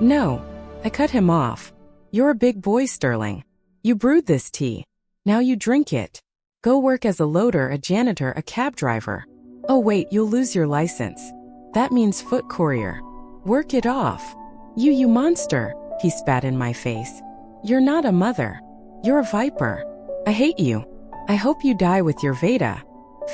Speaker 1: No. I cut him off. You're a big boy, Sterling. You brewed this tea. Now you drink it. Go work as a loader, a janitor, a cab driver. Oh wait, you'll lose your license. That means foot courier. Work it off. You monster, he spat in my face. You're not a mother. You're a viper. I hate you. I hope you die with your Vada.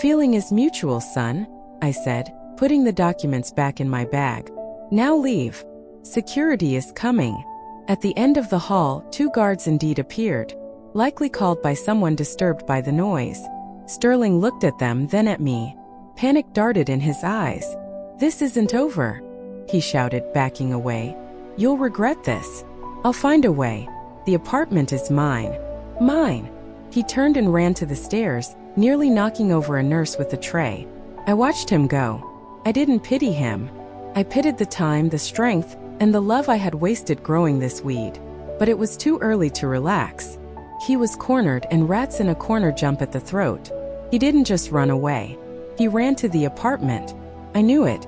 Speaker 1: Feeling is mutual, son, I said, putting the documents back in my bag. Now leave. Security is coming. At the end of the hall, 2 guards indeed appeared, likely called by someone disturbed by the noise. Sterling looked at them, then at me. Panic darted in his eyes. This isn't over, he shouted, backing away. You'll regret this. I'll find a way. The apartment is mine. Mine. He turned and ran to the stairs, nearly knocking over a nurse with a tray. I watched him go. I didn't pity him. I pitied the time, the strength, and the love I had wasted growing this weed. But it was too early to relax. He was cornered, and rats in a corner jump at the throat. He didn't just run away. He ran to the apartment. I knew it.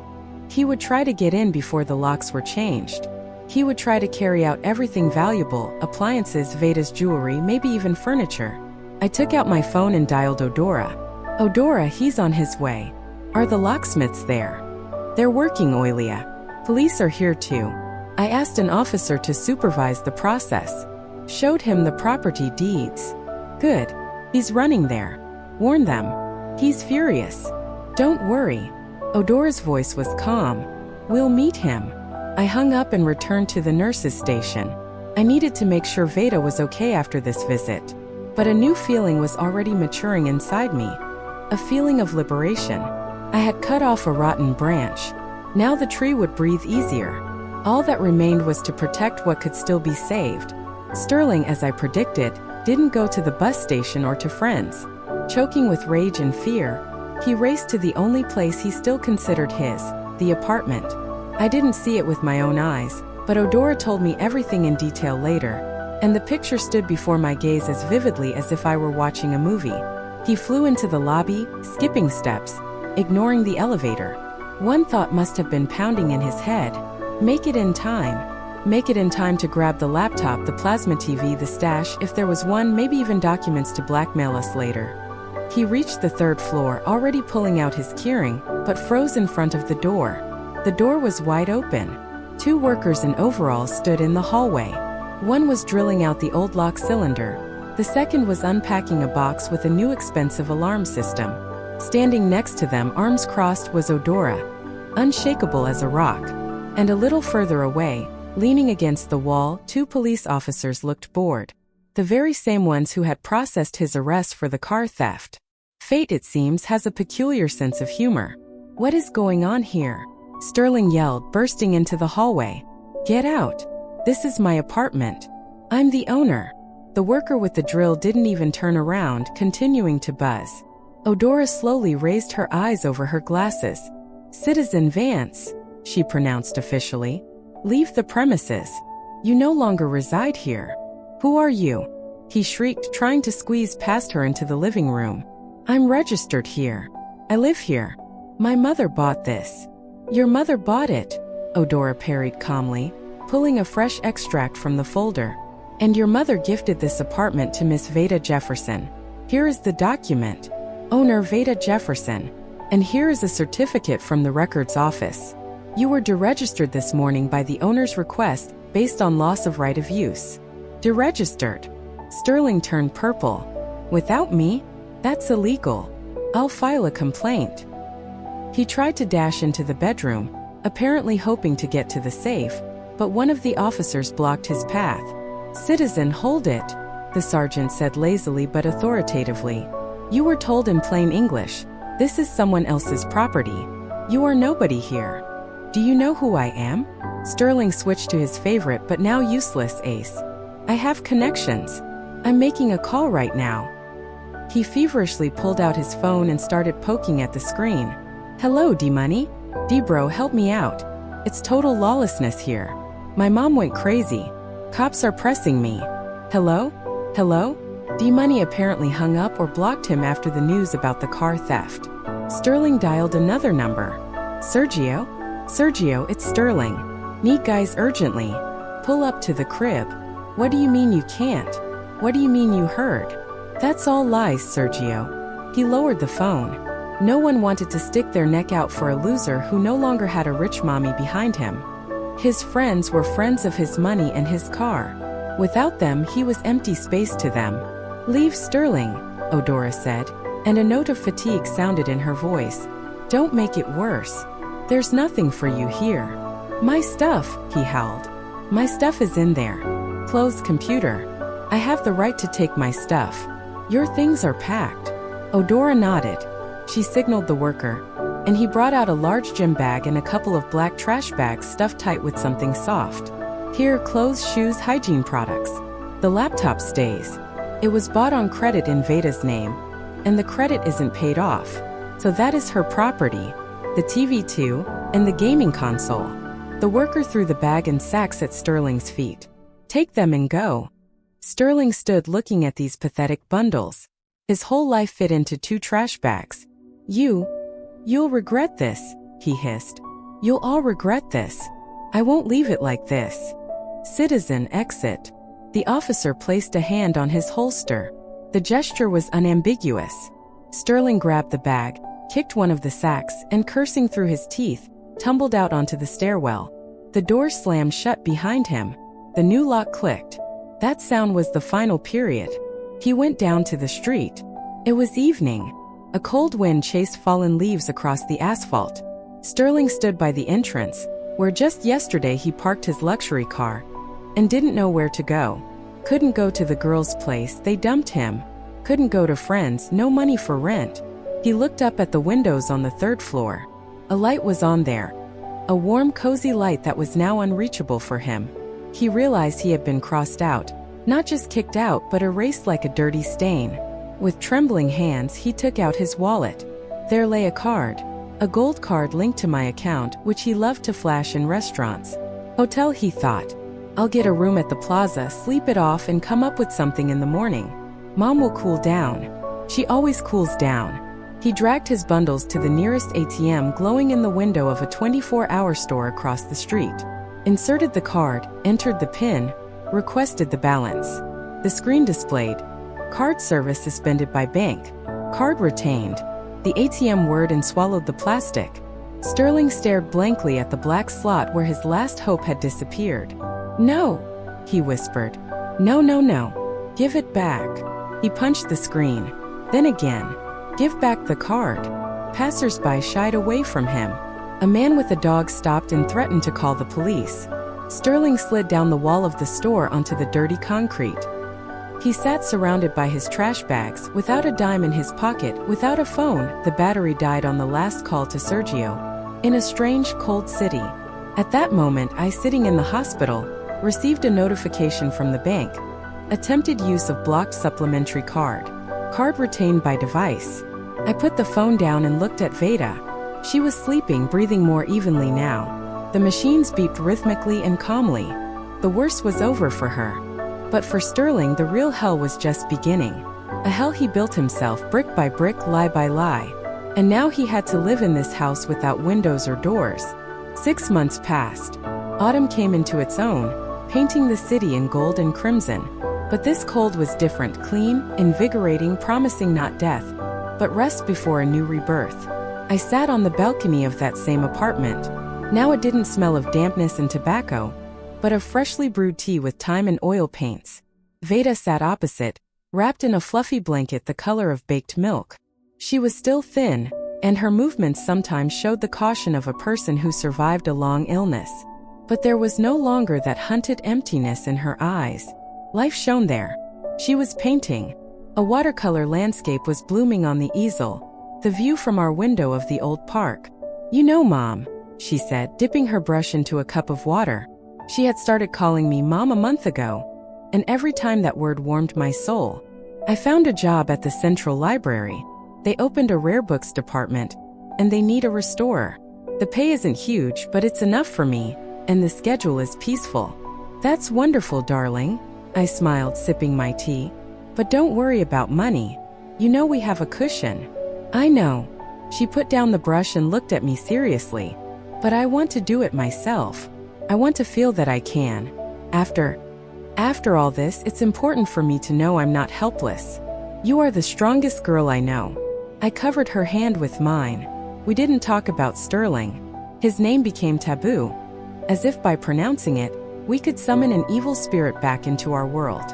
Speaker 1: He would try to get in before the locks were changed. He would try to carry out everything valuable, appliances, Vada's jewelry, maybe even furniture. I took out my phone and dialed Odora. Odora, he's on his way. Are the locksmiths there? They're working, Oilia. Police are here too. I asked an officer to supervise the process. Showed him the property deeds. Good. He's running there. Warn them. He's furious. Don't worry. Odora's voice was calm. We'll meet him. I hung up and returned to the nurse's station. I needed to make sure Vada was okay after this visit. But a new feeling was already maturing inside me. A feeling of liberation. I had cut off a rotten branch. Now the tree would breathe easier. All that remained was to protect what could still be saved. Sterling, as I predicted, didn't go to the bus station or to friends. Choking with rage and fear, he raced to the only place he still considered his, the apartment. I didn't see it with my own eyes, but Odora told me everything in detail later, and the picture stood before my gaze as vividly as if I were watching a movie. He flew into the lobby, skipping steps, ignoring the elevator. One thought must have been pounding in his head. Make it in time. Make it in time to grab the laptop, the plasma TV, the stash, if there was one, maybe even documents to blackmail us later. He reached the 3rd floor, already pulling out his keyring, but froze in front of the door. The door was wide open. 2 workers in overalls stood in the hallway. One was drilling out the old lock cylinder. The second was unpacking a box with a new expensive alarm system. Standing next to them, arms crossed, was Odora, unshakable as a rock. And a little further away, Leaning against the wall, two police officers looked bored. The very same ones who had processed his arrest for the car theft. Fate, it seems, has a peculiar sense of humor. "What is going on here?" Sterling yelled, bursting into the hallway. "Get out! This is my apartment. I'm the owner." The worker with the drill didn't even turn around, continuing to buzz. Eudora slowly raised her eyes over her glasses. "Citizen Vance," she pronounced officially. "Leave the premises. You no longer reside here." "Who are you?" he shrieked, trying to squeeze past her into the living room. "I'm registered here. I live here. My mother bought this." "Your mother bought it," Eudora parried calmly, pulling a fresh extract from the folder. "And your mother gifted this apartment to Miss Vada Jefferson. Here is the document. Owner Vada Jefferson. And here is a certificate from the records office. You were deregistered this morning by the owner's request based on loss of right of use." "Deregistered?" Sterling turned purple. "Without me? That's illegal. I'll file a complaint." He tried to dash into the bedroom, apparently hoping to get to the safe, but one of the officers blocked his path. "Citizen, hold it," the sergeant said lazily but authoritatively. "You were told in plain English, this is someone else's property. You are nobody here." "Do you know who I am?" Sterling switched to his favorite but now useless ace. "I have connections. I'm making a call right now." He feverishly pulled out his phone and started poking at the screen. "Hello, D-Money? D-Bro, help me out. It's total lawlessness here. My mom went crazy. Cops are pressing me. Hello? Hello?" D-Money apparently hung up or blocked him after the news about the car theft. Sterling dialed another number. "Sergio? Sergio, it's Sterling. Need guys urgently. Pull up to the crib." "What do you mean you can't? What do you mean you heard?" "That's all lies, Sergio." He lowered the phone. No one wanted to stick their neck out for a loser who no longer had a rich mommy behind him. His friends were friends of his money and his car. Without them, he was empty space to them. "Leave Sterling," Eudora said, and a note of fatigue sounded in her voice. "Don't make it worse. There's nothing for you here." "My stuff," he howled. "My stuff is in there. Closed computer. I have the right to take my stuff. Your things are packed." Eudora nodded. She signaled the worker, and he brought out a large gym bag and a couple of black trash bags stuffed tight with something soft. "Here, clothes, shoes, hygiene products. The laptop stays. It was bought on credit in Vada's name, and the credit isn't paid off. So that is her property. The TV too, and the gaming console." The worker threw the bag and sacks at Sterling's feet. "Take them and go." Sterling stood looking at these pathetic bundles. His whole life fit into 2 trash bags. You'll regret this," he hissed. "You'll all regret this. I won't leave it like this." "Citizen, exit." The officer placed a hand on his holster. The gesture was unambiguous. Sterling grabbed the bag, kicked one of the sacks, and cursing through his teeth, tumbled out onto the stairwell. The door slammed shut behind him. The new lock clicked. That sound was the final period. He went down to the street. It was evening. A cold wind chased fallen leaves across the asphalt. Sterling stood by the entrance, where just yesterday he parked his luxury car, and didn't know where to go. Couldn't go to the girl's place, they dumped him. Couldn't go to friends, no money for rent. He looked up at the windows on the 3rd floor. A light was on there. A warm, cozy light that was now unreachable for him. He realized he had been crossed out, not just kicked out but erased like a dirty stain. With trembling hands, he took out his wallet. There lay a card. A gold card linked to my account, which he loved to flash in restaurants. Hotel, he thought. I'll get a room at the plaza, sleep it off, and come up with something in the morning. Mom will cool down. She always cools down. He dragged his bundles to the nearest ATM glowing in the window of a 24-hour store across the street. Inserted the card, entered the PIN, requested the balance. The screen displayed, "Card service suspended by bank. Card retained." The ATM whirred and swallowed the plastic. Sterling stared blankly at the black slot where his last hope had disappeared. "No," he whispered. "No, no, no. Give it back." He punched the screen. Then again. "Give back the card." Passers-by shied away from him. A man with a dog stopped and threatened to call the police. Sterling slid down the wall of the store onto the dirty concrete. He sat surrounded by his trash bags, without a dime in his pocket, without a phone. The battery died on the last call to Sergio, in a strange, cold city. At that moment, I, sitting in the hospital, received a notification from the bank. Attempted use of blocked supplementary card. Card retained by device. I put the phone down and looked at Vada. She was sleeping, breathing more evenly now. The machines beeped rhythmically and calmly. The worst was over for her. But for Sterling, the real hell was just beginning. A hell he built himself, brick by brick, lie by lie. And now he had to live in this house without windows or doors. 6 months passed. Autumn came into its own, painting the city in gold and crimson. But this cold was different, clean, invigorating, promising not death, but rest before a new rebirth. I sat on the balcony of that same apartment. Now it didn't smell of dampness and tobacco, but of freshly brewed tea with thyme and oil paints. Vada sat opposite, wrapped in a fluffy blanket the color of baked milk. She was still thin, and her movements sometimes showed the caution of a person who survived a long illness. But there was no longer that hunted emptiness in her eyes. Life shone there. She was painting. A watercolor landscape was blooming on the easel, the view from our window of the old park. "You know, Mom," she said, dipping her brush into a cup of water. She had started calling me Mom a month ago, and every time that word warmed my soul. I found a job at the Central Library. They opened a rare books department, and they need a restorer. The pay isn't huge, but it's enough for me, and the schedule is peaceful. "That's wonderful, darling," I smiled, sipping my tea. "But don't worry about money. You know we have a cushion." "I know." She put down the brush and looked at me seriously. "But I want to do it myself. I want to feel that I can. After all this, it's important for me to know I'm not helpless. You are the strongest girl I know." I covered her hand with mine. We didn't talk about Sterling. His name became taboo. As if by pronouncing it, we could summon an evil spirit back into our world.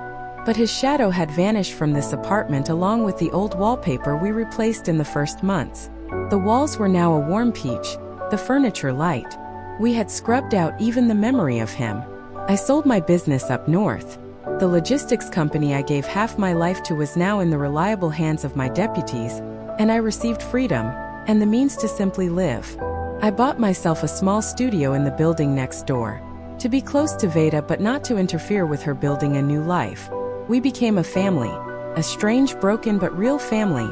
Speaker 1: But his shadow had vanished from this apartment along with the old wallpaper we replaced in the first months. The walls were now a warm peach, the furniture light. We had scrubbed out even the memory of him. I sold my business up north. The logistics company I gave half my life to was now in the reliable hands of my deputies, and I received freedom, and the means to simply live. I bought myself a small studio in the building next door, to be close to Vada but not to interfere with her building a new life. We became a family, a strange, broken but real family,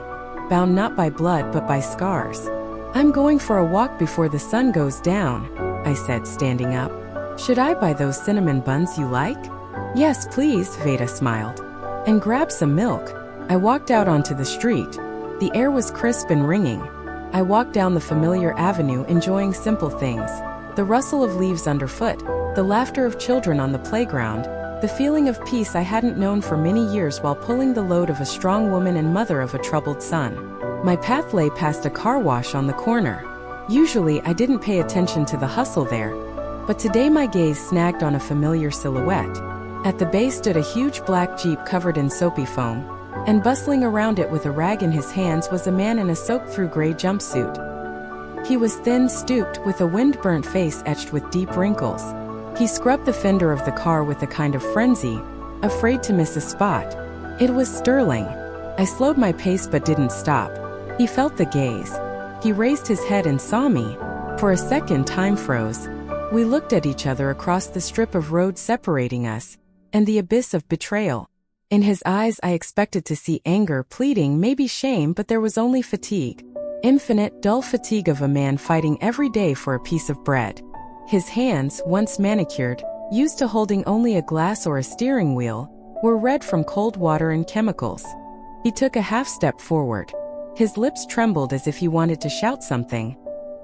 Speaker 1: bound not by blood but by scars. "I'm going for a walk before the sun goes down," I said, standing up. "Should I buy those cinnamon buns you like?" "Yes, please," Vada smiled. "And grab some milk." I walked out onto the street. The air was crisp and ringing. I walked down the familiar avenue, enjoying simple things. The rustle of leaves underfoot, the laughter of children on the playground, the feeling of peace I hadn't known for many years while pulling the load of a strong woman and mother of a troubled son. My path lay past a car wash on the corner. Usually I didn't pay attention to the hustle there, but today my gaze snagged on a familiar silhouette. At the base stood a huge black Jeep covered in soapy foam, and bustling around it with a rag in his hands was a man in a soaked-through gray jumpsuit. He was thin, stooped, with a wind-burnt face etched with deep wrinkles. He scrubbed the fender of the car with a kind of frenzy, afraid to miss a spot. It was Sterling. I slowed my pace but didn't stop. He felt the gaze. He raised his head and saw me. For a second, time froze. We looked at each other across the strip of road separating us, and the abyss of betrayal. In his eyes I expected to see anger, pleading, maybe shame, but there was only fatigue. Infinite, dull fatigue of a man fighting every day for a piece of bread. His hands, once manicured, used to holding only a glass or a steering wheel, were red from cold water and chemicals. He took a half step forward. His lips trembled as if he wanted to shout something.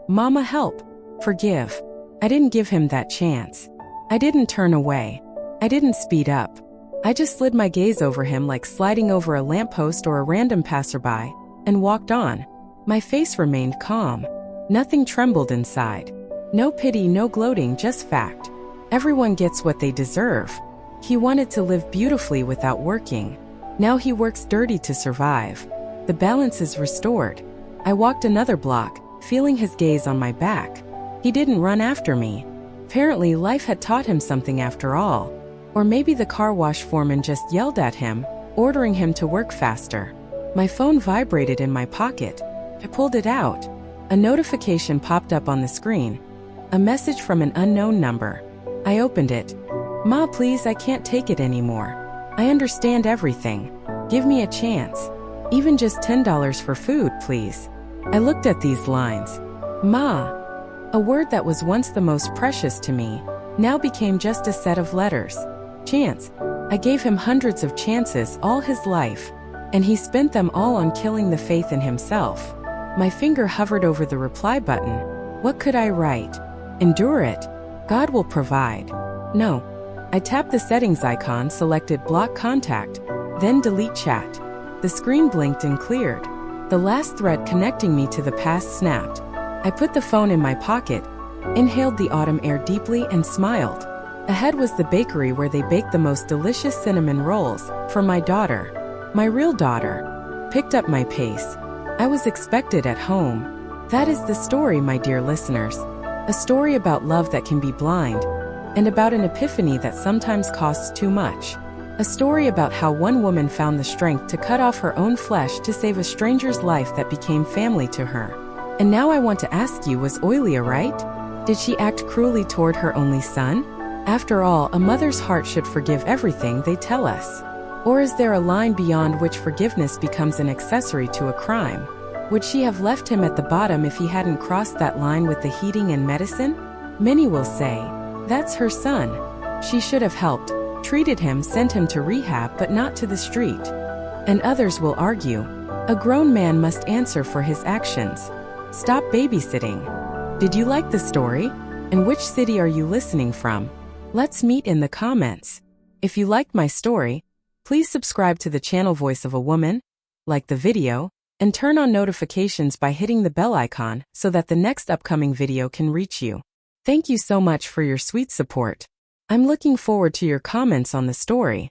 Speaker 1: "Mama, help! Forgive." I didn't give him that chance. I didn't turn away. I didn't speed up. I just slid my gaze over him like sliding over a lamppost or a random passerby, and walked on. My face remained calm. Nothing trembled inside. No pity, no gloating, just fact. Everyone gets what they deserve. He wanted to live beautifully without working. Now he works dirty to survive. The balance is restored. I walked another block, feeling his gaze on my back. He didn't run after me. Apparently, life had taught him something after all. Or maybe the car wash foreman just yelled at him, ordering him to work faster. My phone vibrated in my pocket. I pulled it out. A notification popped up on the screen. A message from an unknown number. I opened it. "Ma, please, I can't take it anymore. I understand everything. Give me a chance. Even just $10 for food, please." I looked at these lines. Ma, a word that was once the most precious to me, now became just a set of letters. Chance. I gave him hundreds of chances all his life, and he spent them all on killing the faith in himself. My finger hovered over the reply button. What could I write? Endure it. God will provide. No. I tapped the settings icon, selected block contact, then delete chat. The screen blinked and cleared. The last thread connecting me to the past snapped. I put the phone in my pocket, inhaled the autumn air deeply, and smiled. Ahead was the bakery where they baked the most delicious cinnamon rolls for my daughter. My real daughter. Picked up my pace. I was expected at home. That is the story, my dear listeners. A story about love that can be blind, and about an epiphany that sometimes costs too much. A story about how one woman found the strength to cut off her own flesh to save a stranger's life that became family to her. And now I want to ask you, was Oilia right? Did she act cruelly toward her only son? After all, a mother's heart should forgive everything, they tell us. Or is there a line beyond which forgiveness becomes an accessory to a crime? Would she have left him at the bottom if he hadn't crossed that line with the heating and medicine? Many will say, that's her son. She should have helped, treated him, sent him to rehab, but not to the street. And others will argue, a grown man must answer for his actions. Stop babysitting. Did you like the story? And which city are you listening from? Let's meet in the comments. If you liked my story, please subscribe to the channel Voice of a Woman, like the video, and turn on notifications by hitting the bell icon so that the next upcoming video can reach you. Thank you so much for your sweet support. I'm looking forward to your comments on the story.